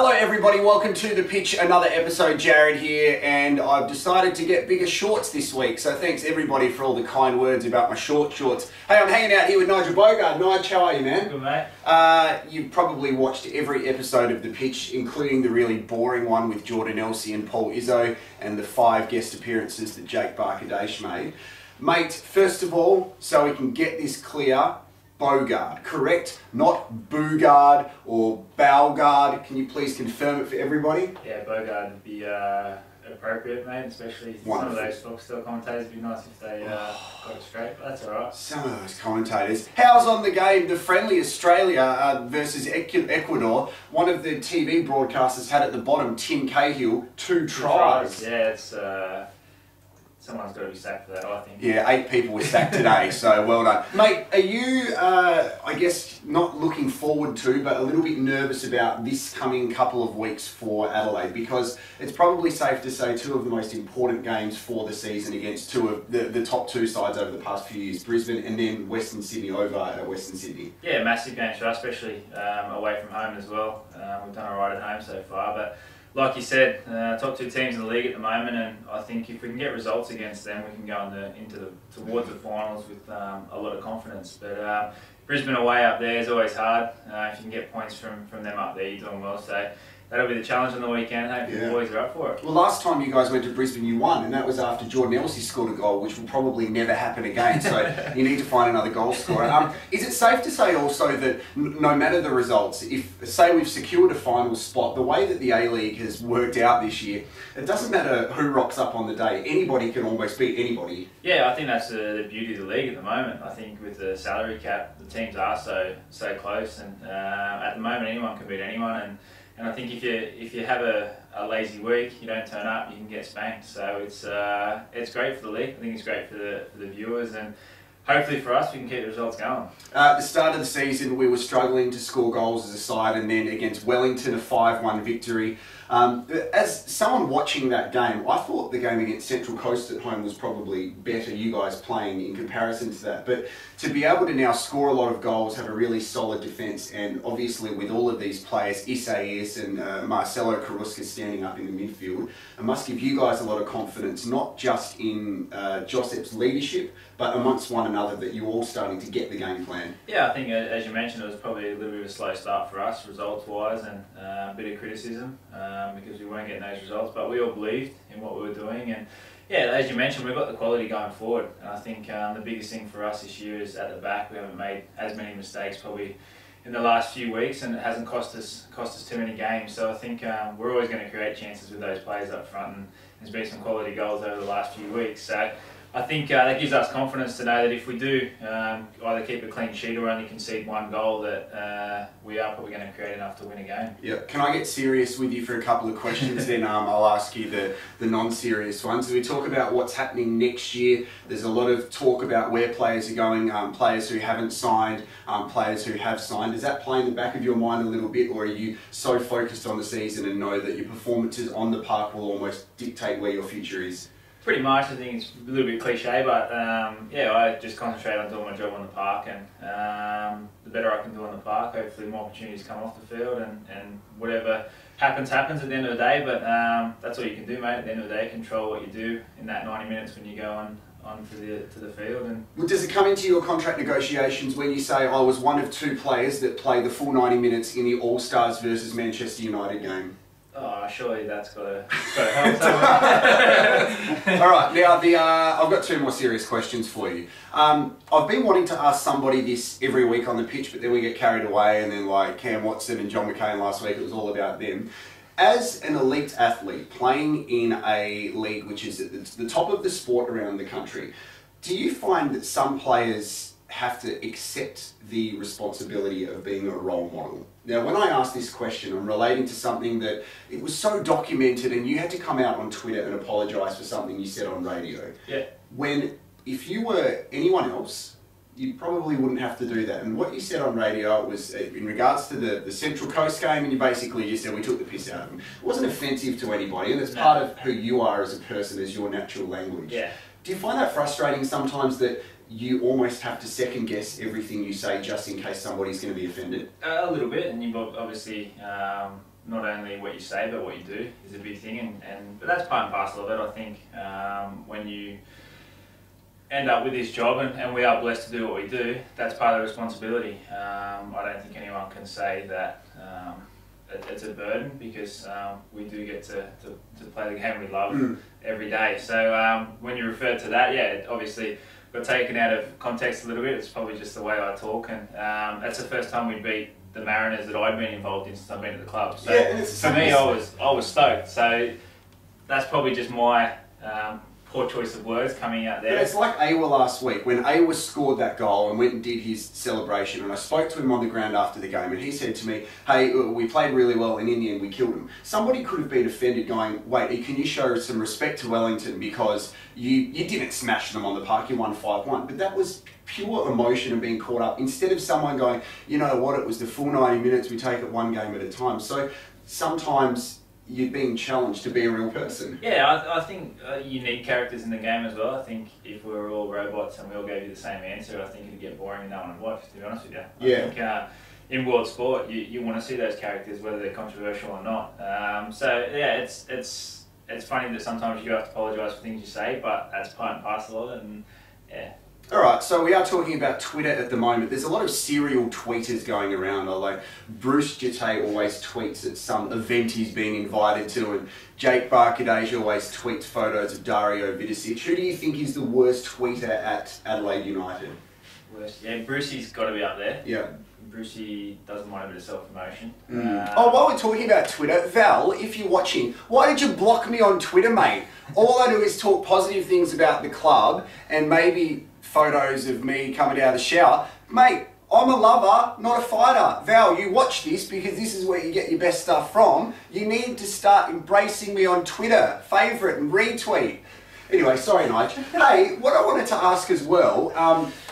Hello everybody, welcome to The Pitch, another episode. Jarrod here, and I've decided to get bigger shorts this week, so thanks everybody for all the kind words about my shorts. Hey, I'm hanging out here with Nigel Boogaard. Nige, how are you, man? Good, mate. You've probably watched every episode of The Pitch, including the really boring one with Jordan Elsey and Paul Izzo, and the 5 guest appearances that Jake Barkadash made. Mate, first of all, so we can get this clear, Boogaard, correct? Not Boogaard or Balgaard. Can you please confirm it for everybody? Yeah, Boogaard would be appropriate, mate, especially some of those Foxtel commentators. It'd be nice if they got it straight, but that's alright. Some of those commentators. How's on the game, the friendly Australia versus Ecuador? One of the TV broadcasters had at the bottom, Tim Cahill, 2 tries. Yeah, it's... someone's got to be sacked for that, I think. Yeah, 8 people were sacked today, so well done. Mate, are you, I guess, not looking forward to, but a little bit nervous about this coming couple of weeks for Adelaide? Because it's probably safe to say 2 of the most important games for the season against 2 of the top 2 sides over the past few years, Brisbane and then Western Sydney over at Western Sydney. Yeah, massive games for us, especially away from home as well. We've done alright at home so far, but like you said, top 2 teams in the league at the moment, and I think if we can get results against them, we can go towards the finals with a lot of confidence. But Brisbane away up there is always hard. If you can get points from them up there, you're doing well. So that'll be the challenge on the weekend. Hopefully the boys are up for it. Well, last time you guys went to Brisbane, you won, and that was after Jordan Elsey scored a goal, which will probably never happen again. So you need to find another goal scorer. Is it safe to say also that no matter the results, if say we've secured a final spot, the way that the A-League has worked out this year, it doesn't matter who rocks up on the day. Anybody can almost beat anybody. Yeah, I think that's the beauty of the league at the moment. I think with the salary cap, the teams are so close, and at the moment anyone can beat anyone. And I think if you have a lazy week, you don't turn up, you can get spanked. So it's great for the league. I think it's great for the viewers, and hopefully for us, we can keep the results going. At the start of the season, we were struggling to score goals as a side, and then against Wellington, a 5-1 victory. As someone watching that game, I thought the game against Central Coast at home was probably better, you guys playing in comparison to that. But to be able to now score a lot of goals, have a really solid defence, and obviously with all of these players, Isaias and Marcelo Carrusca standing up in the midfield, it must give you guys a lot of confidence, not just in Josep's leadership, but amongst one another, that you're all starting to get the game plan. Yeah, I think as you mentioned, it was probably a little bit of a slow start for us, results-wise, and a bit of criticism. Because we weren't getting those results, but we all believed in what we were doing, and yeah, as you mentioned, we've got the quality going forward. And I think the biggest thing for us this year is at the back. We haven't made as many mistakes probably in the last few weeks, and it hasn't cost us too many games. So I think we're always going to create chances with those players up front, and there's been some quality goals over the last few weeks. So I think that gives us confidence to know that if we do either keep a clean sheet or only concede 1 goal, that we are probably going to create enough to win a game. Yeah. Can I get serious with you for a couple of questions? Then I'll ask you the non-serious ones. So we talk about what's happening next year. There's a lot of talk about where players are going, players who haven't signed, players who have signed. Does that play in the back of your mind a little bit, or are you so focused on the season and know that your performances on the park will almost dictate where your future is? Pretty much. I think it's a little bit cliche, but yeah, I just concentrate on doing my job on the park, and the better I can do on the park, hopefully more opportunities come off the field, and whatever happens at the end of the day. But that's all you can do, mate. At the end of the day, control what you do in that 90 minutes when you go on to the field. And well, does it come into your contract negotiations when you say, I was one of 2 players that played the full 90 minutes in the All-Stars versus Manchester United game? Oh, surely that's got to help. All right, now I've got 2 more serious questions for you. I've been wanting to ask somebody this every week on the pitch, but then we get carried away, and then like Cam Watson and John McCain last week, it was all about them. As an elite athlete playing in a league which is at the top of the sport around the country, do you find that some players have to accept the responsibility of being a role model? Now, when I ask this question, I'm relating to something that it was so documented, and you had to come out on Twitter and apologise for something you said on radio. Yeah. If you were anyone else, you probably wouldn't have to do that. And what you said on radio was in regards to the Central Coast game, and you basically just said we took the piss out of them. It wasn't offensive to anybody, and it's part of who you are as a person, as your natural language. Yeah. Do you find that frustrating sometimes, that you almost have to second guess everything you say just in case somebody's going to be offended? A little bit, and you've obviously not only what you say but what you do is a big thing, but that's part and parcel of it. I think when you end up with this job, and we are blessed to do what we do, that's part of the responsibility. I don't think anyone can say that it's a burden, because we do get to play the game we love every day. So when you refer to that, yeah, it obviously got taken out of context a little bit. It's probably just the way I talk, and that's the first time we beat the Mariners that I've been involved in since I've been at the club. So yeah, for me, I was stoked. So that's probably just my poor choice of words coming out there. But it's like Awa last week, when Awa scored that goal and went and did his celebration, and I spoke to him on the ground after the game, and he said to me, hey, we played really well, and in the end we killed him. Somebody could have been offended going, wait, can you show some respect to Wellington, because you didn't smash them on the park, you won 5-1. But that was pure emotion and being caught up, instead of someone going, you know what, it was the full 90 minutes, we take it one game at a time. So sometimes you're being challenged to be a real person. Yeah, I think you need characters in the game as well. I think if we were all robots and we all gave you the same answer, I think it'd get boring and no one would watch, to be honest with you. Yeah. I think in world sport, you want to see those characters, whether they're controversial or not. So yeah, it's funny that sometimes you have to apologise for things you say, but that's part and parcel of it, and yeah. Alright, so we are talking about Twitter at the moment. There's a lot of serial tweeters going around. Like Bruce Jitte always tweets at some event he's being invited to, and Jake Barkadej always tweets photos of Dario Vidicic. Who do you think is the worst tweeter at Adelaide United? Worst? Yeah, Brucey's got to be up there. Yeah. Brucey doesn't mind a bit of self-promotion. While we're talking about Twitter, Val, if you're watching, why did you block me on Twitter, mate? All I do is talk positive things about the club, and maybe photos of me coming out of the shower. Mate, I'm a lover, not a fighter. Val, you watch this because this is where you get your best stuff from. You need to start embracing me on Twitter. Favourite and retweet. Anyway, sorry, Nigel. Hey, what I wanted to ask as well,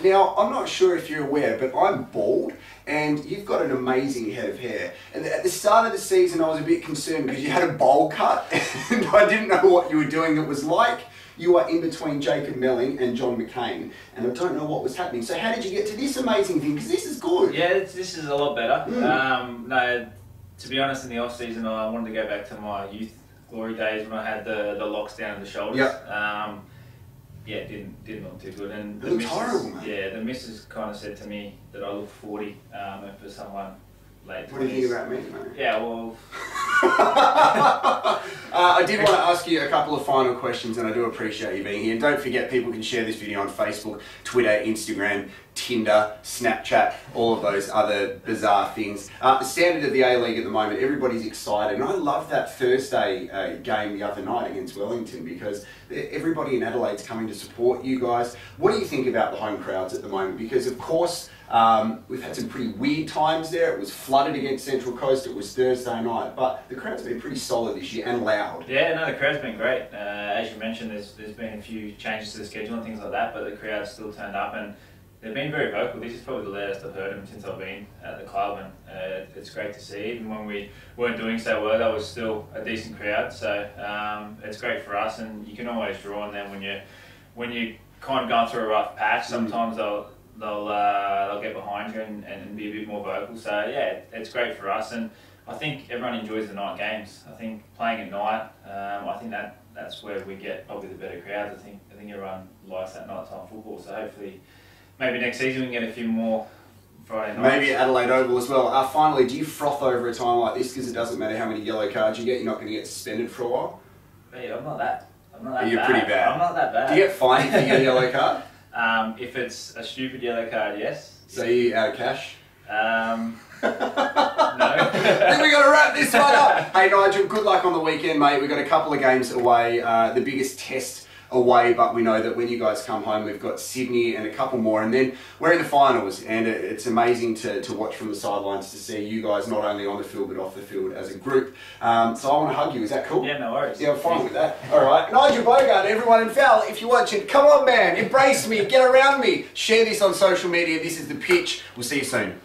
now, I'm not sure if you're aware, but I'm bald, and you've got an amazing head of hair. And at the start of the season, I was a bit concerned because you had a bowl cut, and I didn't know what you were doing. It was like you are in between Jacob Melling and John McCain, and I don't know what was happening. So how did you get to this amazing thing? Because this is good. Yeah, this is a lot better. No, to be honest, in the off-season, I wanted to go back to my youth glory days when I had the locks down at the shoulders. Yep. Yeah, it didn't look too good. And it looks horrible, mate. Yeah, the missus kind of said to me that I look 40, and for someone late 20s. What do you think about me, mate? Yeah, well... I did want to ask you a couple of final questions, and I do appreciate you being here. And don't forget, people can share this video on Facebook, Twitter, Instagram, Tinder, Snapchat, all of those other bizarre things. The standard of the A-League at the moment, everybody's excited. And I love that Thursday game the other night against Wellington, because everybody in Adelaide's coming to support you guys. What do you think about the home crowds at the moment? Because, of course, we've had some pretty weird times there. It was flooded against Central Coast. It was Thursday night, but the crowd's been pretty solid this year and loud. Yeah, no, the crowd's been great. As you mentioned, there's been a few changes to the schedule and things like that, but the crowd's still turned up, and they've been very vocal. This is probably the loudest I've heard them since I've been at the club, and it's great to see. Even when we weren't doing so well, that was still a decent crowd. So it's great for us, and you can always draw on them when you kind of going through a rough patch. Sometimes they'll get behind you and be a bit more vocal. So yeah, it's great for us, and I think everyone enjoys the night games. I think playing at night, I think that's where we get probably the better crowds. I think everyone likes that nighttime football. So hopefully, maybe next season we can get a few more Friday nights. Maybe at Adelaide Oval as well. Finally, do you froth over a time like this? Because it doesn't matter how many yellow cards you get, you're not going to get suspended for a while. Yeah, I'm not that bad. You're pretty bad. I'm not that bad. Do you get fined if you get a yellow card? If it's a stupid yellow card, yes. So you out of cash? No. Then we got to wrap this one up. Hey Nigel, good luck on the weekend, mate. We've got a couple of games away. The biggest test away, but we know that when you guys come home, we've got Sydney and a couple more, and then we're in the finals, and it's amazing to watch from the sidelines to see you guys not only on the field but off the field as a group. So I want to hug you. Is that cool? Yeah, no worries. Yeah, I'm fine with that. All right, Nigel Boogaard, everyone in Val, if you're watching, come on, man, embrace me, get around me, share this on social media. This is The Pitch. We'll see you soon.